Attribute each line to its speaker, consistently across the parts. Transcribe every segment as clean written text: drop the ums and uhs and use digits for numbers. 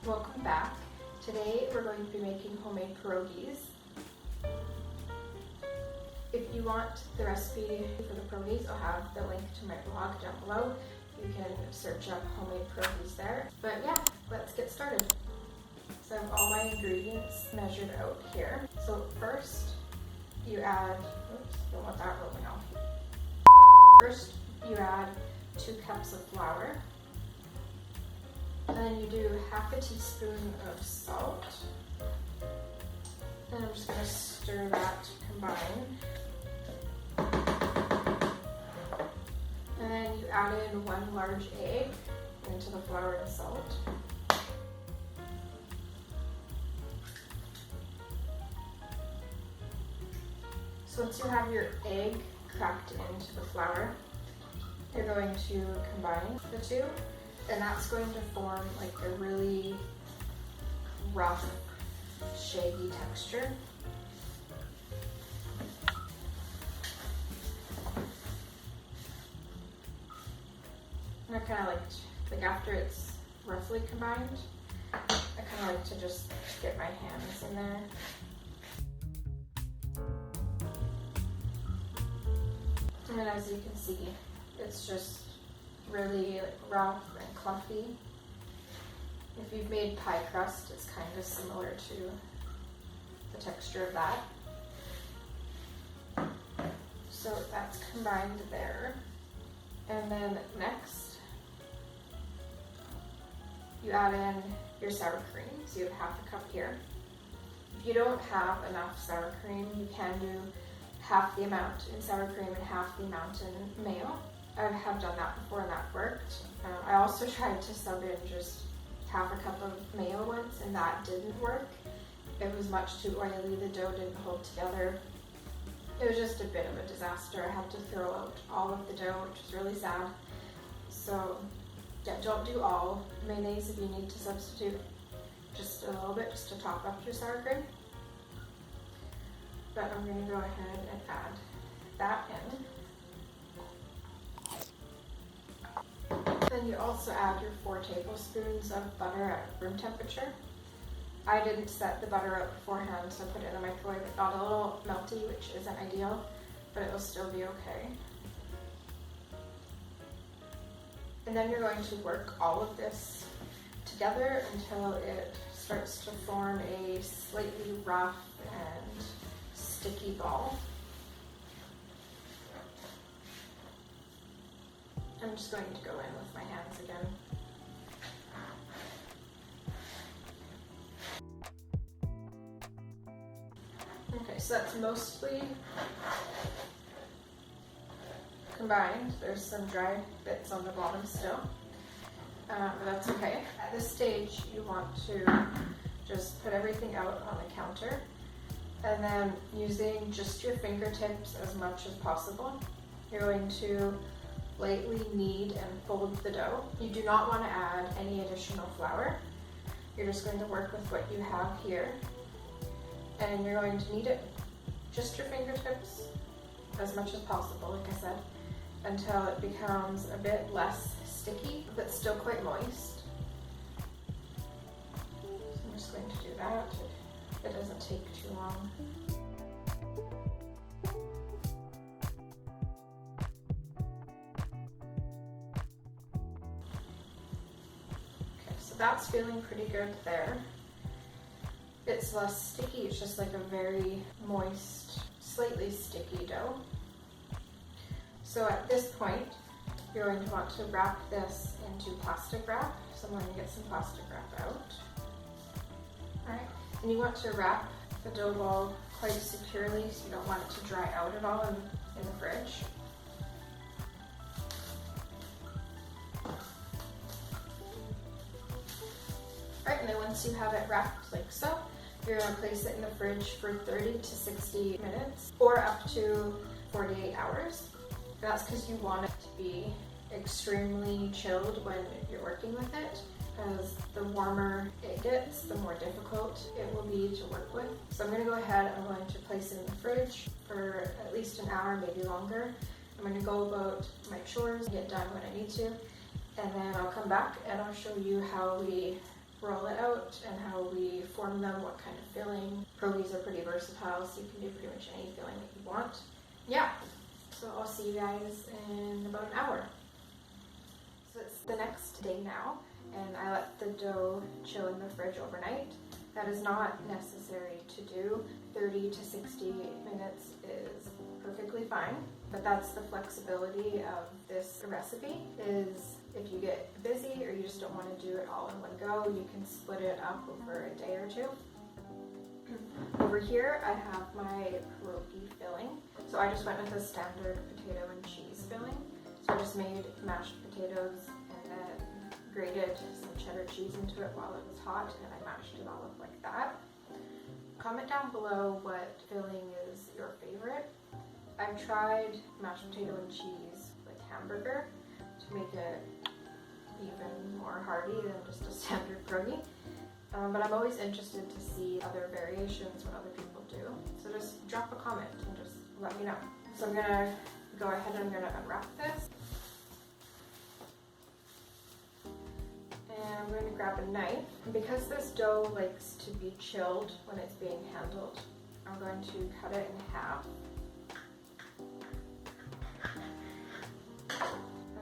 Speaker 1: Welcome back. Today we're going to be making homemade pierogies. If you want the recipe for the pierogies, I'll have the link to my blog down below. You can search up homemade pierogies there. But yeah, let's get started. So I have all my ingredients measured out here. So first you add, oops, don't want that rolling off. First you add 2 cups of flour. And then you do half a teaspoon of salt. And I'm just going to stir that to combine. And then you add in 1 large egg into the flour and salt. So once you have your egg cracked into the flour, you're going to combine the two. And that's going to form like a really rough, shaggy texture. And I kind of like after it's roughly combined, I kind of like to just get my hands in there. And then as you can see, it's just really rough and clumpy. If you've made pie crust, it's kind of similar to the texture of that. So that's combined there. And then next, you add in your sour cream. So you have half a cup here. If you don't have enough sour cream, you can do half the amount in sour cream and half the amount in mayo. I have done that before and that worked. I also tried to sub in just half a cup of mayo once and that didn't work. It was much too oily, the dough didn't hold together. It was just a bit of a disaster. I had to throw out all of the dough, which was really sad. So yeah, don't do all mayonnaise if you need to substitute just a little bit just to top up your sour cream. But I'm going to go ahead and add that in. Then you also add your 4 tablespoons of butter at room temperature. I didn't set the butter out beforehand, so I put it in the microwave. It got a little melty, which isn't ideal, but it will still be okay. And then you're going to work all of this together until it starts to form a slightly rough and sticky ball. I'm just going to go in with my hands again. Okay, so that's mostly combined. There's some dry bits on the bottom still, but that's okay. At this stage, you want to just put everything out on the counter, and then using just your fingertips as much as possible, you're going to lightly knead and fold the dough. You do not want to add any additional flour. You're just going to work with what you have here, and you're going to knead it just your fingertips as much as possible, like I said, until it becomes a bit less sticky but still quite moist. So I'm just going to do that. It doesn't take too long. That's feeling pretty good there. It's less sticky, it's just like a very moist, slightly sticky dough. So at this point, you're going to want to wrap this into plastic wrap. So I'm going to get some plastic wrap out. Alright, and you want to wrap the dough ball quite securely so you don't want it to dry out at all in the fridge. Alright, and then once you have it wrapped like so, you're going to place it in the fridge for 30 to 60 minutes or up to 48 hours. That's because you want it to be extremely chilled when you're working with it, because the warmer it gets, the more difficult it will be to work with. So I'm going to go ahead, I'm going to place it in the fridge for at least an hour, maybe longer. I'm going to go about my chores, get done when I need to, and then I'll come back and I'll show you how we roll it out and how we form them, what kind of filling. Pierogies are pretty versatile, so you can do pretty much any filling that you want. Yeah, so I'll see you guys in about an hour. So it's the next day now, and I let the dough chill in the fridge overnight. That is not necessary to do. 30 to 60 minutes is perfectly fine, but that's the flexibility of this recipe, is if you get busy or you just don't want to do it all in one go, you can split it up over a day or two. Over here I have my pierogi filling. So I just went with a standard potato and cheese filling. So I just made mashed potatoes and then grated some cheddar cheese into it while it was hot, and I mashed it all up like that. Comment down below what filling is your favorite. I've tried mashed potato and cheese with hamburger to make it even more hearty than just a standard pierogi. But I'm always interested to see other variations, what other people do. So just drop a comment and just let me know. So I'm gonna go ahead and I'm gonna unwrap this. And I'm going to grab a knife. Because this dough likes to be chilled when it's being handled, I'm going to cut it in half.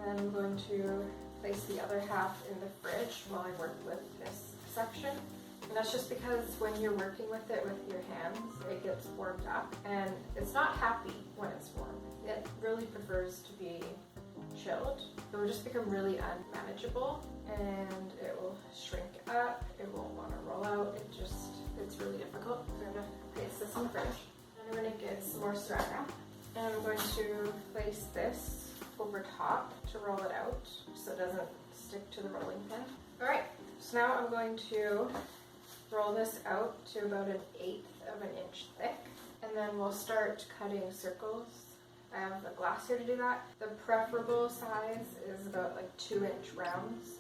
Speaker 1: And I'm going to place the other half in the fridge while I work with this section. And that's just because when you're working with it with your hands, it gets warmed up and it's not happy when it's warm. It really prefers to be chilled. It will just become really unmanageable and it will shrink up, it won't want to roll out, it's really difficult. So I'm going to place this in the fridge. And I'm going to get some more saran wrap. And I'm going to place this over top to roll it out so it doesn't stick to the rolling pin. Alright, so now I'm going to roll this out to about 1/8 of an inch thick, and then we'll start cutting circles. I have a glass here to do that. The preferable size is about like 2-inch rounds.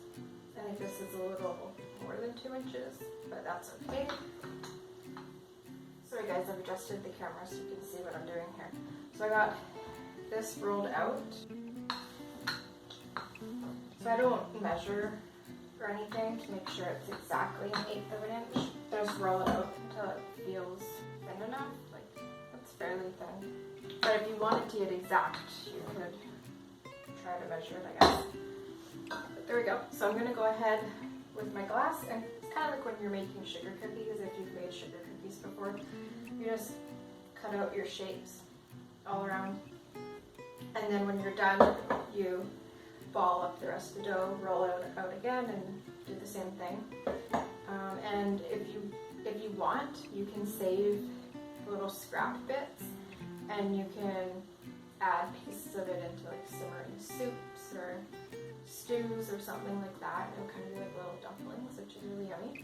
Speaker 1: I think this is a little more than 2 inches, but that's okay. Sorry guys, I've adjusted the camera so you can see what I'm doing here. So I got this rolled out. So I don't measure or anything to make sure it's exactly 1/8 of an inch. Just roll it out until it feels thin enough. Like, it's fairly thin. But if you wanted to get exact, you could try to measure it, I guess. But there we go. So I'm gonna go ahead with my glass, and it's kind of like when you're making sugar cookies. If you've made sugar cookies before, you just cut out your shapes all around. And then when you're done, you ball up the rest of the dough, roll it out again, and do the same thing. And if you want, you can save little scrap bits, and you can add pieces of it into like simmering soups or stews or something like that. It'll kind of be like little dumplings, which is really yummy.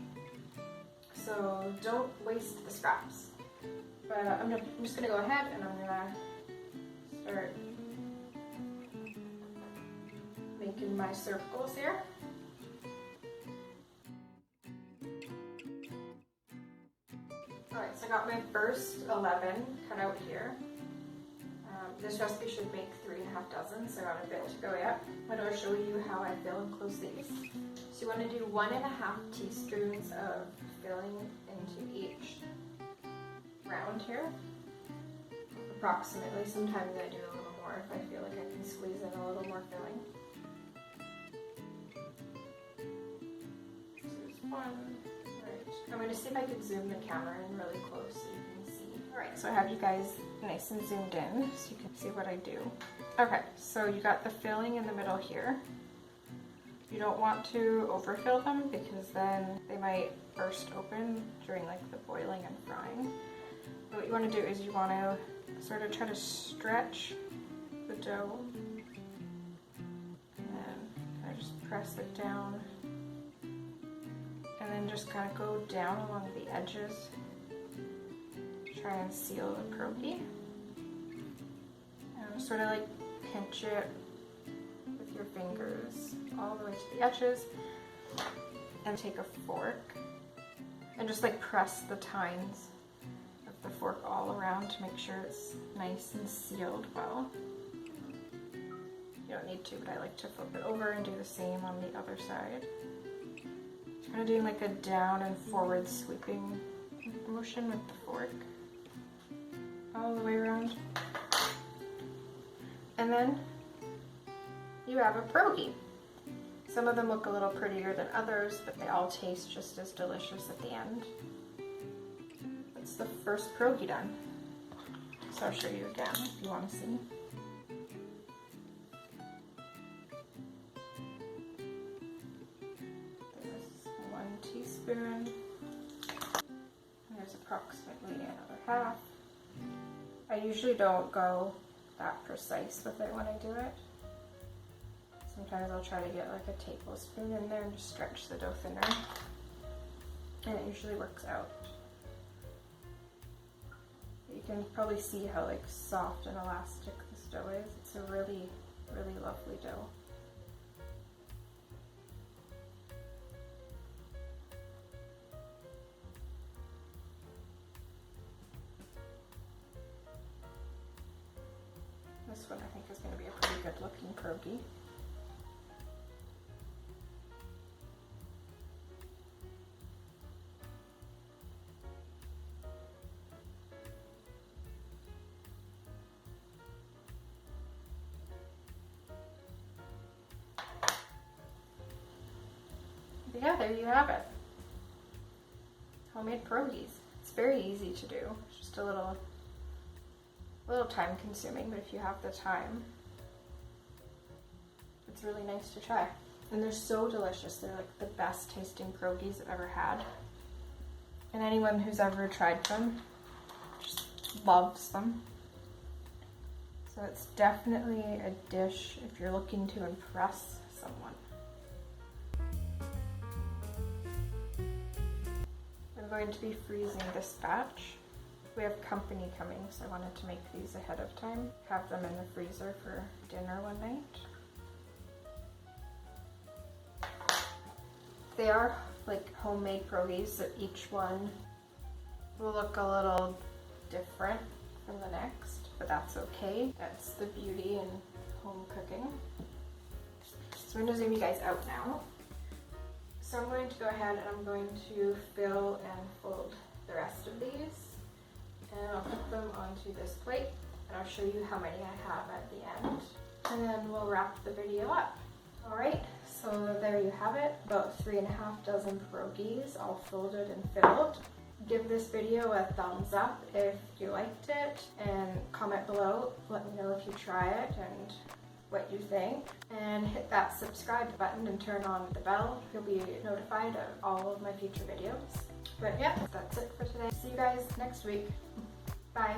Speaker 1: So don't waste the scraps. But I'm just gonna go ahead and I'm gonna start making my circles here. Alright, so I got my first 11 cut out here. This recipe should make 3½ dozen, so I got a bit to go yet. I'm going to show you how I fill and close these. So you want to do 1½ teaspoons of filling into each round here. Approximately. Sometimes I do a little more if I feel like I can squeeze in a little more filling. So there's one. Right. I'm going to see if I can zoom the camera in really close so you can see. Alright, so I have you guys nice and zoomed in so you can see what I do. Okay, so you got the filling in the middle here. You don't want to overfill them because then they might burst open during like the boiling and frying. But what you want to do is you want to sort of try to stretch the dough and then kind of just press it down, and then just kind of go down along the edges. Try and seal the pierogi. And sort of like pinch it with your fingers all the way to the edges, and take a fork and just like press the tines of the fork all around to make sure it's nice and sealed well. You don't need to, but I like to flip it over and do the same on the other side. Kind of doing like a down and forward sweeping motion with the fork all the way around. And then you have a pierogi. Some of them look a little prettier than others, but they all taste just as delicious at the end. That's the first pierogi done. So I'll show you again if you want to see. There's 1 teaspoon. There's approximately another half. I usually don't go that precise with it when I do it. Sometimes I'll try to get like a tablespoon in there and just stretch the dough thinner. And it usually works out. You can probably see how like soft and elastic this dough is. It's a really, really lovely dough. This one I think is going to be a pretty good looking pierogi. But yeah, there you have it. Homemade pierogies. It's very easy to do. It's just a little time consuming, but if you have the time, it's really nice to try. And they're so delicious. They're like the best tasting pierogies I've ever had. And anyone who's ever tried them just loves them. So it's definitely a dish if you're looking to impress someone. I'm going to be freezing this batch. We have company coming, so I wanted to make these ahead of time. Have them in the freezer for dinner one night. They are like homemade pierogies, so each one will look a little different from the next, but that's okay. That's the beauty in home cooking. So I'm going to zoom you guys out now. So I'm going to go ahead and I'm going to fill and fold the rest of these. And I'll put them onto this plate and I'll show you how many I have at the end. And then we'll wrap the video up. Alright, so there you have it. About 3.5 dozen pierogies all folded and filled. Give this video a thumbs up if you liked it and comment below. Let me know if you try it and what you think. And hit that subscribe button and turn on the bell. You'll be notified of all of my future videos. But yeah, that's it for today. See you guys next week. Bye.